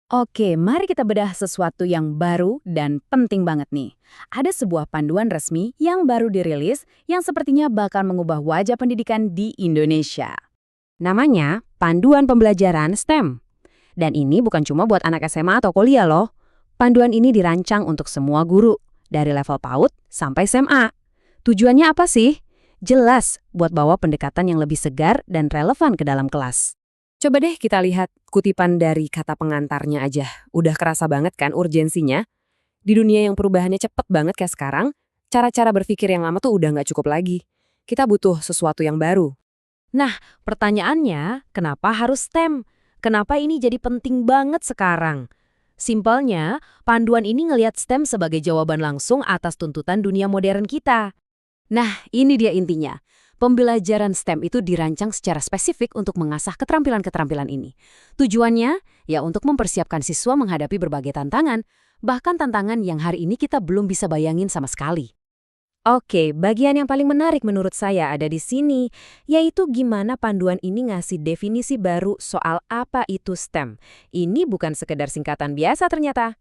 Oke, mari kita bedah sesuatu yang baru dan penting banget nih. Ada sebuah panduan resmi yang baru dirilis yang sepertinya bakal mengubah wajah pendidikan di Indonesia. Namanya Panduan Pembelajaran STEM. Dan ini bukan cuma buat anak SMA atau kuliah loh. Panduan ini dirancang untuk semua guru, dari level PAUD sampai SMA. Tujuannya apa sih? Jelas, buat bawa pendekatan yang lebih segar dan relevan ke dalam kelas. Coba deh kita lihat kutipan dari kata pengantarnya aja. Udah kerasa banget kan urgensinya? Di dunia yang perubahannya cepet banget kayak sekarang, cara-cara berpikir yang lama tuh udah nggak cukup lagi. Kita butuh sesuatu yang baru. Nah, pertanyaannya, kenapa harus STEM? Kenapa ini jadi penting banget sekarang? Simpelnya, panduan ini ngelihat STEM sebagai jawaban langsung atas tuntutan dunia modern kita. Nah, ini dia intinya. Pembelajaran STEM itu dirancang secara spesifik untuk mengasah keterampilan-keterampilan ini. Tujuannya, ya untuk mempersiapkan siswa menghadapi berbagai tantangan, bahkan tantangan yang hari ini kita belum bisa bayangin sama sekali. Oke, bagian yang paling menarik menurut saya ada di sini, yaitu gimana panduan ini ngasih definisi baru soal apa itu STEM. Ini bukan sekedar singkatan biasa ternyata.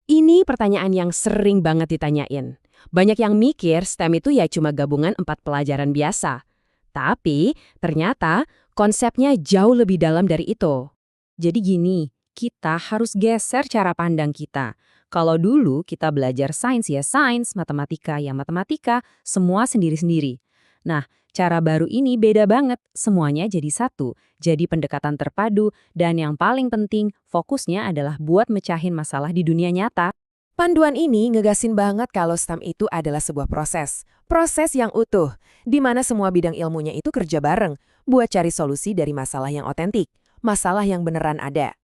Ini pertanyaan yang sering banget ditanyain. Banyak yang mikir STEM itu ya cuma gabungan 4 pelajaran biasa. Tapi ternyata konsepnya jauh lebih dalam dari itu. Jadi gini, kita harus geser cara pandang kita. Kalau dulu kita belajar sains ya sains, matematika ya matematika, semua sendiri-sendiri. Nah, cara baru ini beda banget, semuanya jadi satu, jadi pendekatan terpadu, dan yang paling penting, fokusnya adalah buat mecahin masalah di dunia nyata. Panduan ini ngegasin banget kalau STEM itu adalah sebuah proses. Proses yang utuh, di mana semua bidang ilmunya itu kerja bareng, buat cari solusi dari masalah yang otentik, masalah yang beneran ada.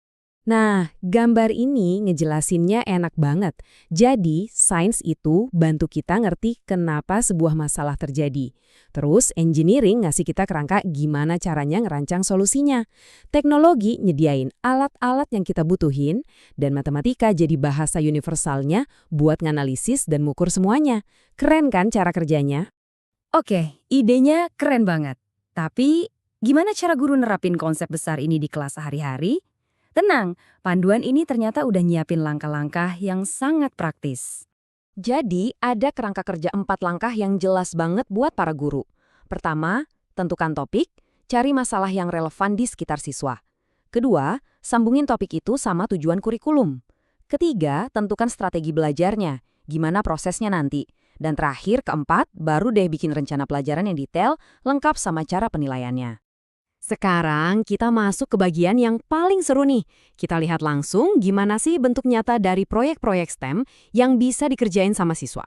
Nah, gambar ini ngejelasinnya enak banget. Jadi, sains itu bantu kita ngerti kenapa sebuah masalah terjadi. Terus, engineering ngasih kita kerangka gimana caranya ngerancang solusinya. Teknologi nyediain alat-alat yang kita butuhin, dan matematika jadi bahasa universalnya buat nganalisis dan ngukur semuanya. Keren kan cara kerjanya? Oke, idenya keren banget. Tapi, gimana cara guru nerapin konsep besar ini di kelas sehari-hari? Tenang, panduan ini ternyata udah nyiapin langkah-langkah yang sangat praktis. Jadi, ada kerangka kerja 4 langkah yang jelas banget buat para guru. Pertama, tentukan topik, cari masalah yang relevan di sekitar siswa. Kedua, sambungin topik itu sama tujuan kurikulum. Ketiga, tentukan strategi belajarnya, gimana prosesnya nanti. Dan terakhir, keempat, baru deh bikin rencana pelajaran yang detail, lengkap sama cara penilaiannya. Sekarang kita masuk ke bagian yang paling seru nih. Kita lihat langsung gimana sih bentuk nyata dari proyek-proyek STEM yang bisa dikerjain sama siswa.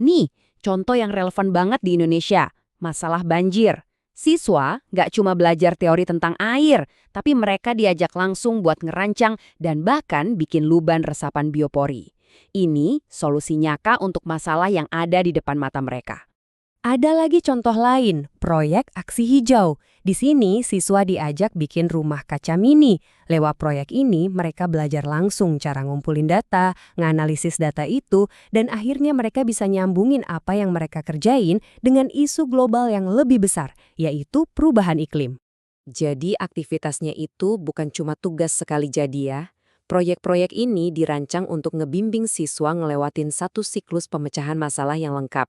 Nih, contoh yang relevan banget di Indonesia, masalah banjir. Siswa nggak cuma belajar teori tentang air, tapi mereka diajak langsung buat ngerancang dan bahkan bikin luban resapan biopori. Ini solusi nyata untuk masalah yang ada di depan mata mereka. Ada lagi contoh lain, proyek aksi hijau. Di sini siswa diajak bikin rumah kaca mini. Lewat proyek ini mereka belajar langsung cara ngumpulin data, nganalisis data itu, dan akhirnya mereka bisa nyambungin apa yang mereka kerjain dengan isu global yang lebih besar, yaitu perubahan iklim. Jadi aktivitasnya itu bukan cuma tugas sekali jadi ya. Proyek-proyek ini dirancang untuk ngebimbing siswa ngelewatin satu siklus pemecahan masalah yang lengkap.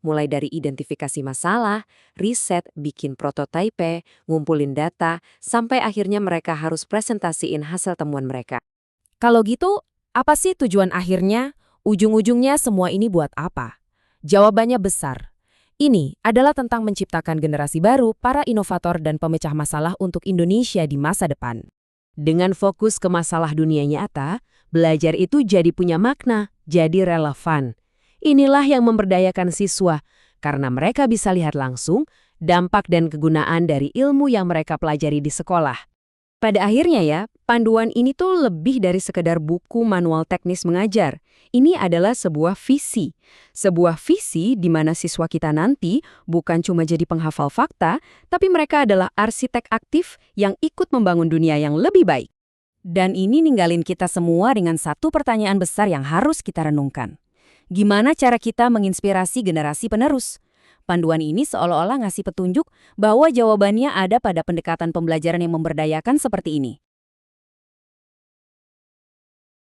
Mulai dari identifikasi masalah, riset, bikin prototipe, ngumpulin data, sampai akhirnya mereka harus presentasiin hasil temuan mereka. Kalau gitu, apa sih tujuan akhirnya? Ujung-ujungnya semua ini buat apa? Jawabannya besar. Ini adalah tentang menciptakan generasi baru para inovator dan pemecah masalah untuk Indonesia di masa depan. Dengan fokus ke masalah dunia nyata, belajar itu jadi punya makna, jadi relevan. Inilah yang memberdayakan siswa, karena mereka bisa lihat langsung dampak dan kegunaan dari ilmu yang mereka pelajari di sekolah. Pada akhirnya ya, panduan ini tuh lebih dari sekedar buku manual teknis mengajar. Ini adalah sebuah visi. Sebuah visi di mana siswa kita nanti bukan cuma jadi penghafal fakta, tapi mereka adalah arsitek aktif yang ikut membangun dunia yang lebih baik. Dan ini ninggalin kita semua dengan satu pertanyaan besar yang harus kita renungkan. Gimana cara kita menginspirasi generasi penerus? Panduan ini seolah-olah ngasih petunjuk bahwa jawabannya ada pada pendekatan pembelajaran yang memberdayakan seperti ini.